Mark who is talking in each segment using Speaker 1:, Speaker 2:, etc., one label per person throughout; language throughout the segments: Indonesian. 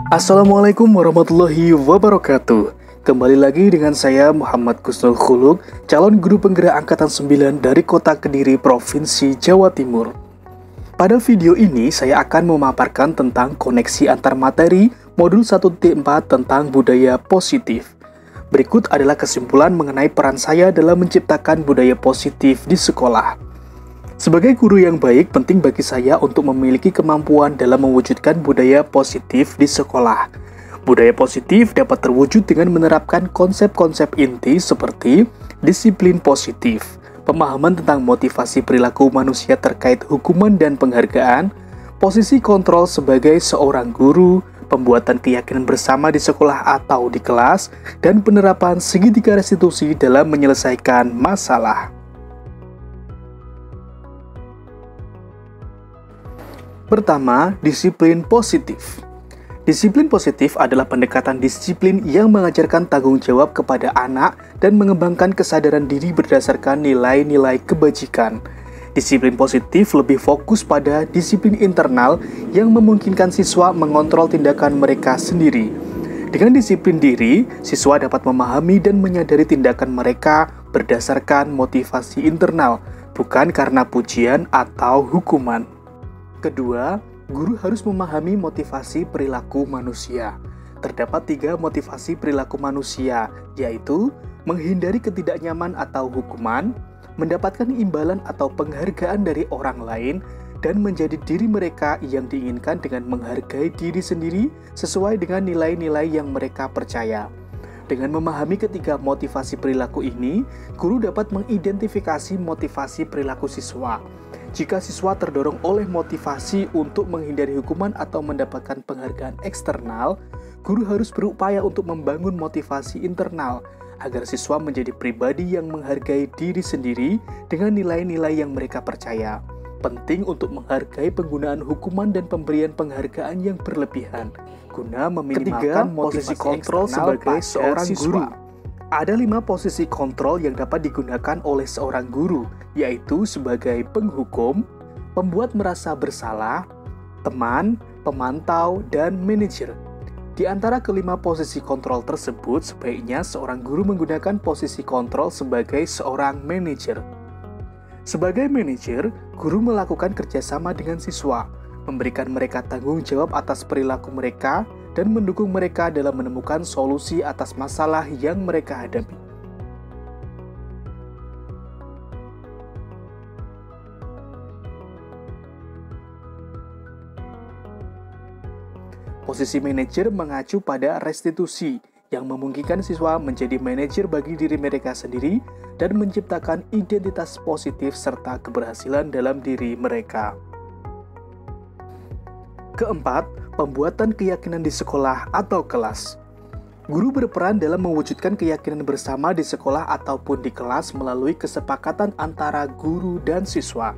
Speaker 1: Assalamualaikum warahmatullahi wabarakatuh. Kembali lagi dengan saya Muhammad Kusnul Khuluk, calon guru penggerak angkatan 9 dari Kota Kediri, Provinsi Jawa Timur. Pada video ini saya akan memaparkan tentang koneksi antar materi modul 1.4 tentang budaya positif. Berikut adalah kesimpulan mengenai peran saya dalam menciptakan budaya positif di sekolah. Sebagai guru yang baik, penting bagi saya untuk memiliki kemampuan dalam mewujudkan budaya positif di sekolah. Budaya positif dapat terwujud dengan menerapkan konsep-konsep inti seperti disiplin positif, pemahaman tentang motivasi perilaku manusia terkait hukuman dan penghargaan, posisi kontrol sebagai seorang guru, pembuatan keyakinan bersama di sekolah atau di kelas, dan penerapan segitiga restitusi dalam menyelesaikan masalah. Pertama, disiplin positif. Disiplin positif adalah pendekatan disiplin yang mengajarkan tanggung jawab kepada anak dan mengembangkan kesadaran diri berdasarkan nilai-nilai kebajikan. Disiplin positif lebih fokus pada disiplin internal yang memungkinkan siswa mengontrol tindakan mereka sendiri. Dengan disiplin diri, siswa dapat memahami dan menyadari tindakan mereka berdasarkan motivasi internal, bukan karena pujian atau hukuman. Kedua, guru harus memahami motivasi perilaku manusia. Terdapat 3 motivasi perilaku manusia, yaitu menghindari ketidaknyaman atau hukuman, mendapatkan imbalan atau penghargaan dari orang lain, dan menjadi diri mereka yang diinginkan dengan menghargai diri sendiri sesuai dengan nilai-nilai yang mereka percaya. Dengan memahami ketiga motivasi perilaku ini, guru dapat mengidentifikasi motivasi perilaku siswa. Jika siswa terdorong oleh motivasi untuk menghindari hukuman atau mendapatkan penghargaan eksternal, guru harus berupaya untuk membangun motivasi internal, agar siswa menjadi pribadi yang menghargai diri sendiri dengan nilai-nilai yang mereka percaya. Penting untuk menghargai penggunaan hukuman dan pemberian penghargaan yang berlebihan, guna meminimalkan posisi kontrol sebagai seorang guru. Ada 5 posisi kontrol yang dapat digunakan oleh seorang guru, yaitu sebagai penghukum, pembuat merasa bersalah, teman, pemantau, dan manajer. Di antara kelima posisi kontrol tersebut, sebaiknya seorang guru menggunakan posisi kontrol sebagai seorang manajer. Sebagai manajer, guru melakukan kerjasama dengan siswa, memberikan mereka tanggung jawab atas perilaku mereka, dan mendukung mereka dalam menemukan solusi atas masalah yang mereka hadapi. Posisi manajer mengacu pada restitusi yang memungkinkan siswa menjadi manajer bagi diri mereka sendiri dan menciptakan identitas positif serta keberhasilan dalam diri mereka. Keempat, pembuatan keyakinan di sekolah atau kelas. Guru berperan dalam mewujudkan keyakinan bersama di sekolah ataupun di kelas melalui kesepakatan antara guru dan siswa.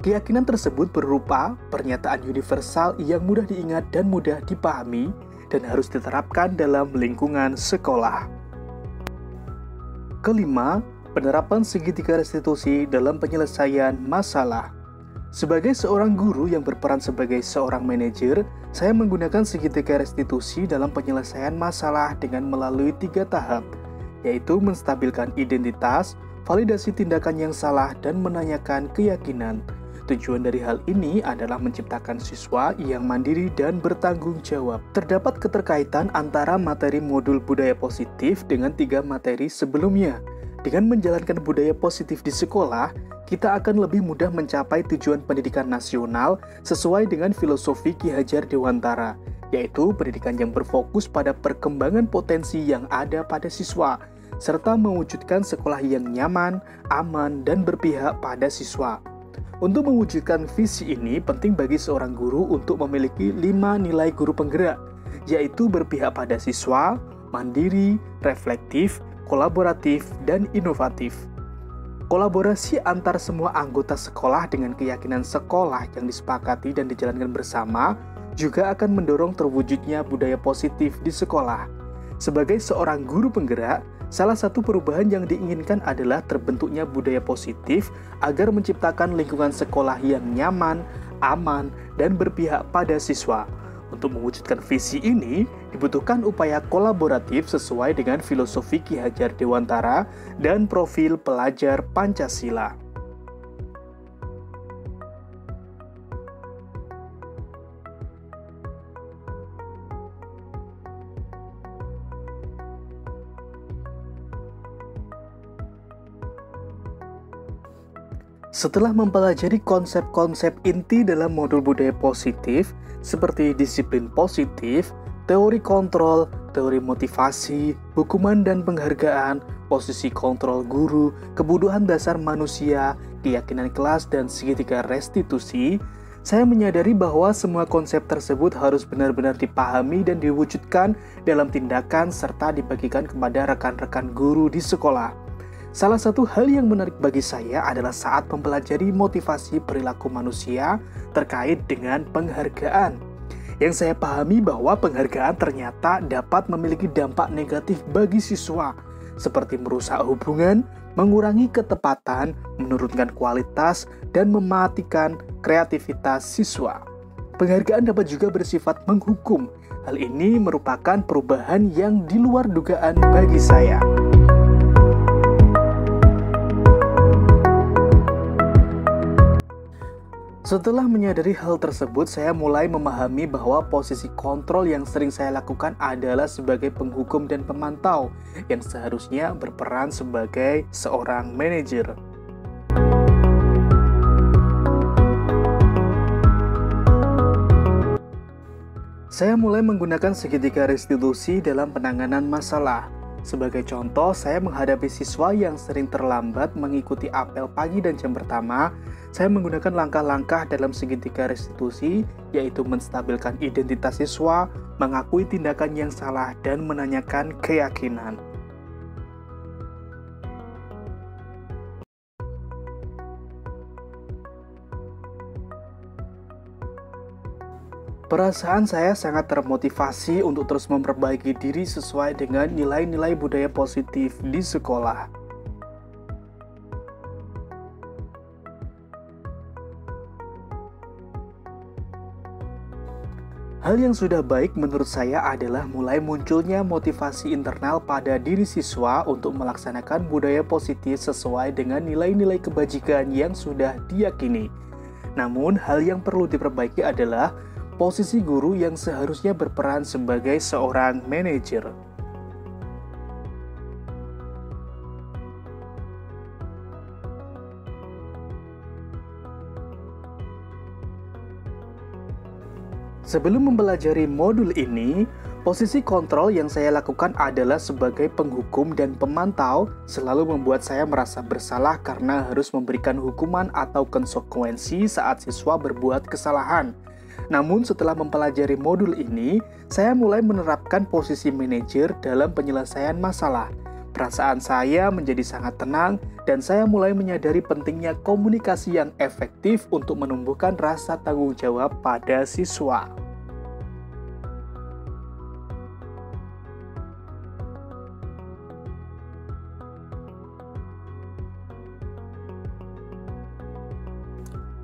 Speaker 1: Keyakinan tersebut berupa pernyataan universal yang mudah diingat dan mudah dipahami dan harus diterapkan dalam lingkungan sekolah. Kelima, penerapan segitiga restitusi dalam penyelesaian masalah. Sebagai seorang guru yang berperan sebagai seorang manajer, saya menggunakan segitiga restitusi dalam penyelesaian masalah dengan melalui 3 tahap, yaitu menstabilkan identitas, validasi tindakan yang salah, dan menanyakan keyakinan. Tujuan dari hal ini adalah menciptakan siswa yang mandiri dan bertanggung jawab. Terdapat keterkaitan antara materi modul budaya positif dengan 3 materi sebelumnya. Dengan menjalankan budaya positif di sekolah, kita akan lebih mudah mencapai tujuan pendidikan nasional sesuai dengan filosofi Ki Hajar Dewantara, yaitu pendidikan yang berfokus pada perkembangan potensi yang ada pada siswa, serta mewujudkan sekolah yang nyaman, aman, dan berpihak pada siswa. Untuk mewujudkan visi ini, penting bagi seorang guru untuk memiliki 5 nilai guru penggerak, yaitu berpihak pada siswa, mandiri, reflektif, kolaboratif, dan inovatif. Kolaborasi antar semua anggota sekolah dengan keyakinan sekolah yang disepakati dan dijalankan bersama juga akan mendorong terwujudnya budaya positif di sekolah. Sebagai seorang guru penggerak, Salah satu perubahan yang diinginkan adalah terbentuknya budaya positif agar menciptakan lingkungan sekolah yang nyaman, aman, dan berpihak pada siswa. Untuk mewujudkan visi ini, dibutuhkan upaya kolaboratif sesuai dengan filosofi Ki Hajar Dewantara dan profil pelajar Pancasila. Setelah mempelajari konsep-konsep inti dalam modul budaya positif, seperti disiplin positif, teori kontrol, teori motivasi, hukuman dan penghargaan, posisi kontrol guru, kebutuhan dasar manusia, keyakinan kelas, dan segitiga restitusi, saya menyadari bahwa semua konsep tersebut harus benar-benar dipahami dan diwujudkan dalam tindakan serta dibagikan kepada rekan-rekan guru di sekolah. Salah satu hal yang menarik bagi saya adalah saat mempelajari motivasi perilaku manusia terkait dengan penghargaan. Yang saya pahami bahwa penghargaan ternyata dapat memiliki dampak negatif bagi siswa, seperti merusak hubungan, mengurangi ketepatan, menurunkan kualitas, dan mematikan kreativitas siswa. Penghargaan dapat juga bersifat menghukum. Hal ini merupakan perubahan yang di luar dugaan bagi saya. Setelah menyadari hal tersebut, saya mulai memahami bahwa posisi kontrol yang sering saya lakukan adalah sebagai penghukum dan pemantau yang seharusnya berperan sebagai seorang manajer. Saya mulai menggunakan segitiga restitusi dalam penanganan masalah. Sebagai contoh, saya menghadapi siswa yang sering terlambat mengikuti apel pagi dan jam pertama. Saya menggunakan langkah-langkah dalam segitiga restitusi, yaitu menstabilkan identitas siswa, mengakui tindakan yang salah, dan menanyakan keyakinan. Perasaan saya sangat termotivasi untuk terus memperbaiki diri sesuai dengan nilai-nilai budaya positif di sekolah. Hal yang sudah baik menurut saya adalah mulai munculnya motivasi internal pada diri siswa untuk melaksanakan budaya positif sesuai dengan nilai-nilai kebajikan yang sudah diyakini. Namun, hal yang perlu diperbaiki adalah posisi guru yang seharusnya berperan sebagai seorang manajer. Sebelum mempelajari modul ini, posisi kontrol yang saya lakukan adalah sebagai penghukum dan pemantau, selalu membuat saya merasa bersalah karena harus memberikan hukuman atau konsekuensi saat siswa berbuat kesalahan. Namun setelah mempelajari modul ini, saya mulai menerapkan posisi manajer dalam penyelesaian masalah. Perasaan saya menjadi sangat tenang dan saya mulai menyadari pentingnya komunikasi yang efektif untuk menumbuhkan rasa tanggung jawab pada siswa.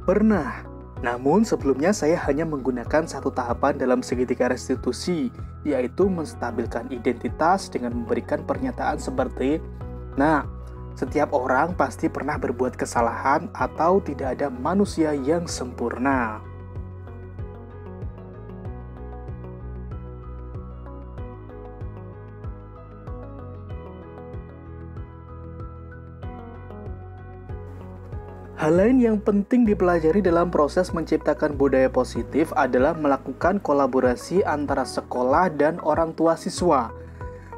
Speaker 1: Pernah. Namun sebelumnya saya hanya menggunakan satu tahapan dalam segitiga restitusi, yaitu menstabilkan identitas dengan memberikan pernyataan seperti, "Nah, setiap orang pasti pernah berbuat kesalahan atau tidak ada manusia yang sempurna." Hal lain yang penting dipelajari dalam proses menciptakan budaya positif adalah melakukan kolaborasi antara sekolah dan orang tua siswa.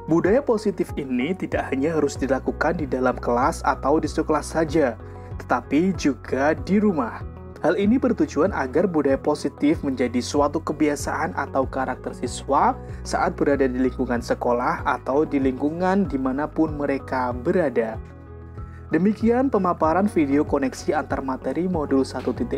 Speaker 1: Budaya positif ini tidak hanya harus dilakukan di dalam kelas atau di sekolah saja, tetapi juga di rumah. Hal ini bertujuan agar budaya positif menjadi suatu kebiasaan atau karakter siswa saat berada di lingkungan sekolah atau di lingkungan dimanapun mereka berada. Demikian pemaparan video koneksi antar materi modul 1.4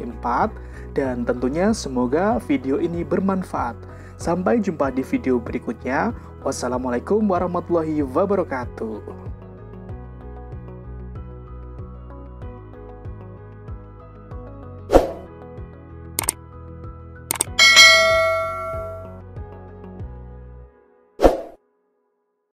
Speaker 1: dan tentunya semoga video ini bermanfaat. Sampai jumpa di video berikutnya. Wassalamualaikum warahmatullahi wabarakatuh.